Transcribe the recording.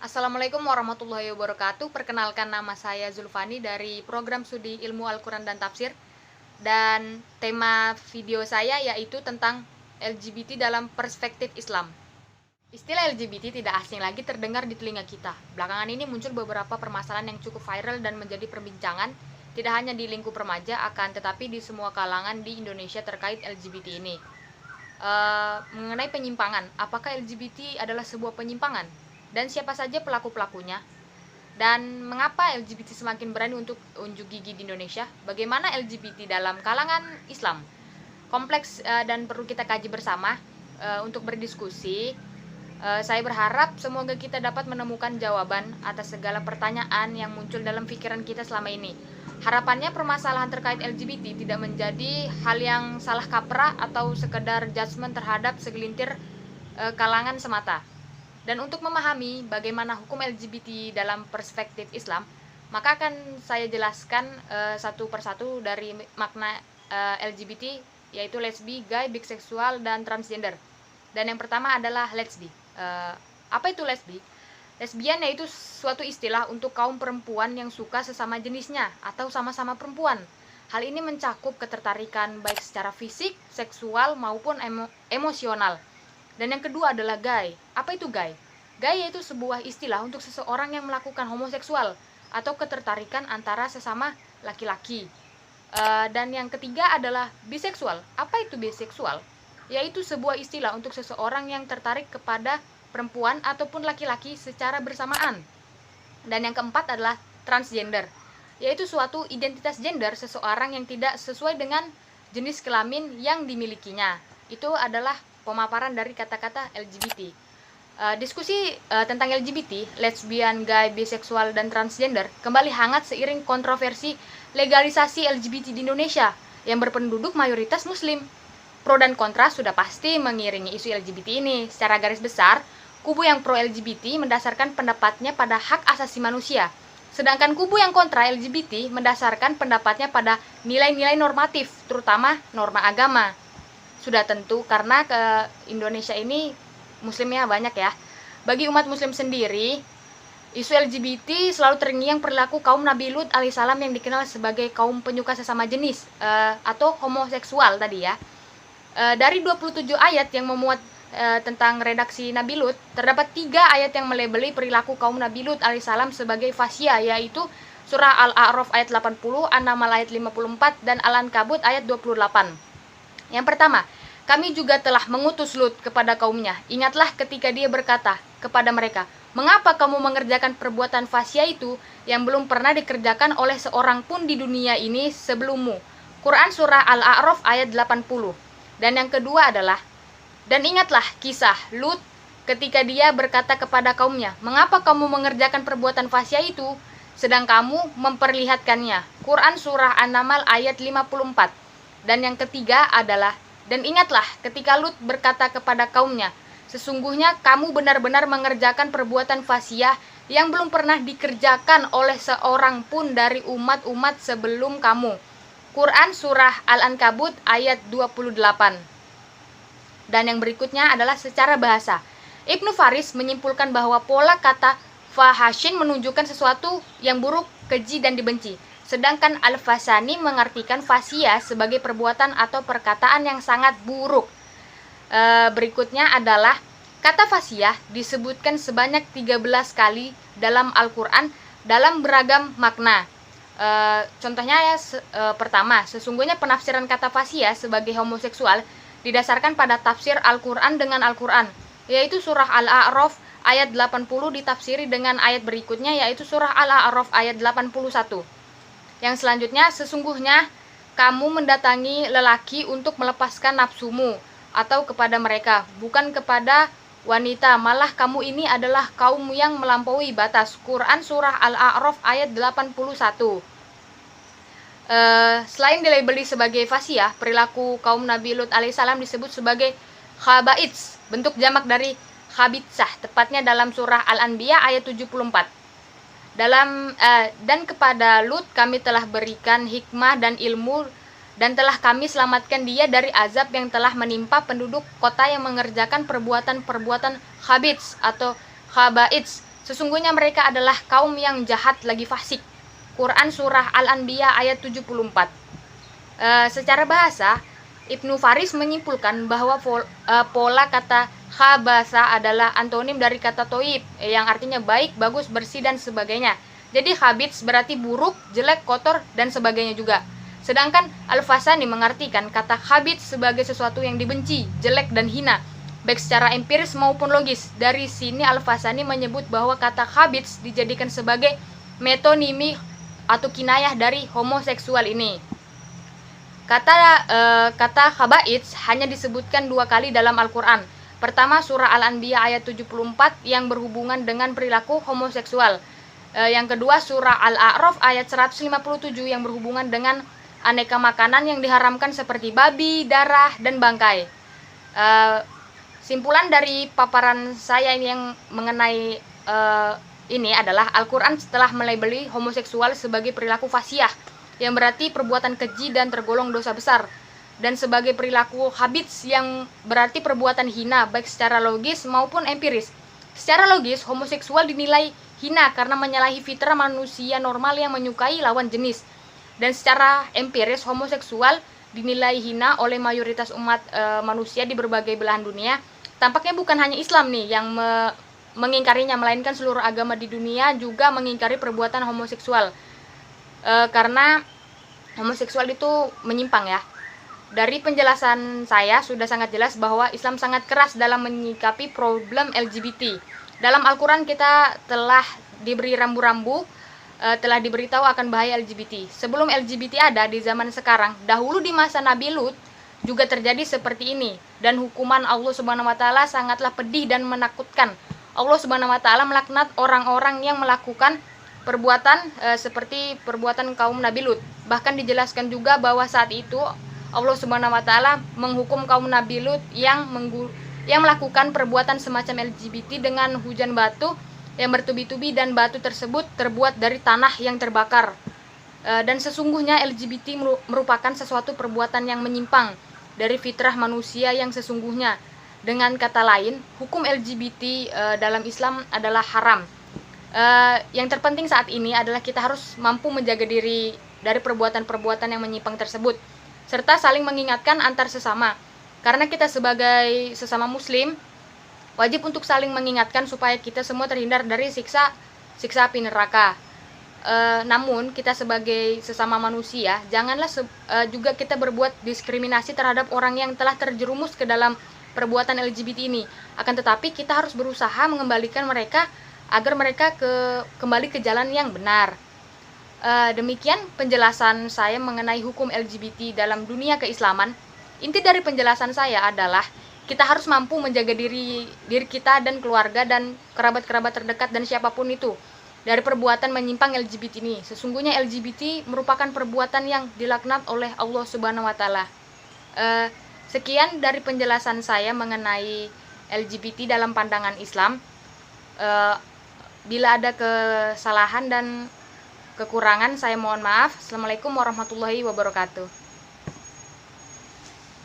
Assalamualaikum warahmatullahi wabarakatuh. Perkenalkan, nama saya Zulfani dari program studi Ilmu Al-Quran dan Tafsir. Dan tema video saya yaitu tentang LGBT dalam perspektif Islam. Istilah LGBT tidak asing lagi terdengar di telinga kita. Belakangan ini muncul beberapa permasalahan yang cukup viral dan menjadi perbincangan, tidak hanya di lingkup remaja, akan tetapi di semua kalangan di Indonesia terkait LGBT ini. Mengenai penyimpangan, apakah LGBT adalah sebuah penyimpangan? Dan siapa saja pelaku-pelakunya? Dan mengapa LGBT semakin berani untuk unjuk gigi di Indonesia? Bagaimana LGBT dalam kalangan Islam? Kompleks dan perlu kita kaji bersama. Untuk berdiskusi, saya berharap semoga kita dapat menemukan jawaban atas segala pertanyaan yang muncul dalam pikiran kita selama ini. Harapannya permasalahan terkait LGBT tidak menjadi hal yang salah kaprah atau sekedar judgement terhadap segelintir kalangan semata. Dan untuk memahami bagaimana hukum LGBT dalam perspektif Islam, maka akan saya jelaskan satu persatu dari makna LGBT, yaitu lesbi, gay, biseksual, dan transgender. Dan yang pertama adalah lesbi. Apa itu lesbi? Lesbian yaitu suatu istilah untuk kaum perempuan yang suka sesama jenisnya atau sama-sama perempuan. Hal ini mencakup ketertarikan baik secara fisik, seksual, maupun emosional. Dan yang kedua adalah gay. Apa itu gay? Gay yaitu sebuah istilah untuk seseorang yang melakukan homoseksual atau ketertarikan antara sesama laki-laki. Dan yang ketiga adalah biseksual. Apa itu biseksual? Yaitu sebuah istilah untuk seseorang yang tertarik kepada perempuan ataupun laki-laki secara bersamaan. Dan yang keempat adalah transgender, yaitu suatu identitas gender seseorang yang tidak sesuai dengan jenis kelamin yang dimilikinya. Itu adalah pemaparan dari kata-kata LGBT. Diskusi tentang LGBT, lesbian, gay, biseksual, dan transgender kembali hangat seiring kontroversi legalisasi LGBT di Indonesia yang berpenduduk mayoritas muslim. Pro dan kontra sudah pasti mengiringi isu LGBT ini. Secara garis besar, kubu yang pro LGBT mendasarkan pendapatnya pada hak asasi manusia, sedangkan kubu yang kontra LGBT mendasarkan pendapatnya pada nilai-nilai normatif, terutama norma agama. Sudah tentu karena ke Indonesia ini muslimnya banyak ya. Bagi umat muslim sendiri, isu LGBT selalu terngiang perilaku kaum Nabi Lut alaihissalam yang dikenal sebagai kaum penyuka sesama jenis atau homoseksual tadi ya. Dari 27 ayat yang memuat tentang redaksi Nabi Lut, terdapat 3 ayat yang melabeli perilaku kaum Nabi Lut alaihissalam sebagai fasya, yaitu surah Al-A'raf ayat 80, An-Naml ayat 54, dan Al-Ankabut ayat 28. Yang pertama, kami juga telah mengutus Lut kepada kaumnya. Ingatlah ketika dia berkata kepada mereka, mengapa kamu mengerjakan perbuatan fasya itu yang belum pernah dikerjakan oleh seorang pun di dunia ini sebelummu. Quran surah Al-A'raf ayat 80. Dan yang kedua adalah, dan ingatlah kisah Lut ketika dia berkata kepada kaumnya, mengapa kamu mengerjakan perbuatan fasya itu sedang kamu memperlihatkannya. Quran surah An-Naml ayat 54. Dan yang ketiga adalah, dan ingatlah ketika Lut berkata kepada kaumnya, sesungguhnya kamu benar-benar mengerjakan perbuatan fasya yang belum pernah dikerjakan oleh seorang pun dari umat-umat sebelum kamu. Quran surah Al-Ankabut ayat 28. Dan yang berikutnya adalah secara bahasa. Ibnu Faris menyimpulkan bahwa pola kata fahashin menunjukkan sesuatu yang buruk, keji, dan dibenci. Sedangkan Al-Fasani mengartikan fasya sebagai perbuatan atau perkataan yang sangat buruk. Berikutnya adalah kata fasya disebutkan sebanyak 13 kali dalam Al-Quran dalam beragam makna. Contohnya ya, pertama, sesungguhnya penafsiran kata fasya sebagai homoseksual didasarkan pada tafsir Al-Quran dengan Al-Quran, yaitu surah Al-A'raf ayat 80 ditafsiri dengan ayat berikutnya, yaitu surah Al-A'raf ayat 81. Yang selanjutnya, sesungguhnya kamu mendatangi lelaki untuk melepaskan nafsumu atau kepada mereka, bukan kepada wanita, malah kamu ini adalah kaum yang melampaui batas. Quran surah Al-A'raf ayat 81. Selain dilabeli sebagai fasya, perilaku kaum Nabi Lut alaihissalam disebut sebagai khabaits, bentuk jamak dari khabitsah, tepatnya dalam surah Al-Anbiya ayat 74. Dan kepada Lut kami telah berikan hikmah dan ilmu, dan telah kami selamatkan dia dari azab yang telah menimpa penduduk kota yang mengerjakan perbuatan-perbuatan khabits atau khabaits, Sesungguhnya mereka adalah kaum yang jahat lagi fasik. Quran Surah Al-Anbiya ayat 74. Secara bahasa, Ibnu Faris menyimpulkan bahwa pola kata khabasa adalah antonim dari kata toib, yang artinya baik, bagus, bersih, dan sebagainya. Jadi khabits berarti buruk, jelek, kotor, dan sebagainya juga. Sedangkan Al-Fasani mengartikan kata khabits sebagai sesuatu yang dibenci, jelek, dan hina, baik secara empiris maupun logis. Dari sini Al-Fasani menyebut bahwa kata khabits dijadikan sebagai metonimi atau kinayah dari homoseksual ini. Kata khaba'its hanya disebutkan 2 kali dalam Al-Quran. Pertama, surah Al-Anbiya ayat 74 yang berhubungan dengan perilaku homoseksual. Yang kedua, surah Al-A'raf ayat 157 yang berhubungan dengan aneka makanan yang diharamkan seperti babi, darah, dan bangkai. Simpulan dari paparan saya ini yang mengenai ini adalah Al-Quran setelah melabeli homoseksual sebagai perilaku fasiah, yang berarti perbuatan keji dan tergolong dosa besar, dan sebagai perilaku habits yang berarti perbuatan hina baik secara logis maupun empiris. Secara logis, homoseksual dinilai hina karena menyalahi fitrah manusia normal yang menyukai lawan jenis. Dan secara empiris, homoseksual dinilai hina oleh mayoritas umat manusia di berbagai belahan dunia. Tampaknya bukan hanya Islam nih yang mengingkarinya, melainkan seluruh agama di dunia juga mengingkari perbuatan homoseksual. Karena homoseksual itu menyimpang ya. Dari penjelasan saya sudah sangat jelas bahwa Islam sangat keras dalam menyikapi problem LGBT. Dalam Al-Quran kita telah diberi rambu-rambu, telah diberitahu akan bahaya LGBT. Sebelum LGBT ada di zaman sekarang, dahulu di masa Nabi Lut juga terjadi seperti ini, dan hukuman Allah Subhanahu wa taala sangatlah pedih dan menakutkan. Allah Subhanahu wa taala melaknat orang-orang yang melakukan perbuatan seperti perbuatan kaum Nabi Lut. Bahkan dijelaskan juga bahwa saat itu Allah Subhanahu wa taala menghukum kaum Nabi Lut yang melakukan perbuatan semacam LGBT dengan hujan batu yang bertubi-tubi, dan batu tersebut terbuat dari tanah yang terbakar. Dan sesungguhnya LGBT merupakan sesuatu perbuatan yang menyimpang dari fitrah manusia yang sesungguhnya. Dengan kata lain, hukum LGBT dalam Islam adalah haram. Yang terpenting saat ini adalah kita harus mampu menjaga diri dari perbuatan-perbuatan yang menyimpang tersebut, serta saling mengingatkan antar sesama. Karena kita sebagai sesama muslim wajib untuk saling mengingatkan supaya kita semua terhindar dari siksa api neraka. Namun kita sebagai sesama manusia janganlah juga kita berbuat diskriminasi terhadap orang yang telah terjerumus ke dalam perbuatan LGBT ini. Akan tetapi kita harus berusaha mengembalikan mereka agar mereka kembali ke jalan yang benar. Demikian penjelasan saya mengenai hukum LGBT dalam dunia keislaman. Inti dari penjelasan saya adalah kita harus mampu menjaga diri kita dan keluarga dan kerabat-kerabat terdekat dan siapapun itu dari perbuatan menyimpang LGBT ini. Sesungguhnya LGBT merupakan perbuatan yang dilaknat oleh Allah Subhanahu wa taala. Sekian dari penjelasan saya mengenai LGBT dalam pandangan Islam. Bila ada kesalahan dan kekurangan, saya mohon maaf. Assalamualaikum warahmatullahi wabarakatuh.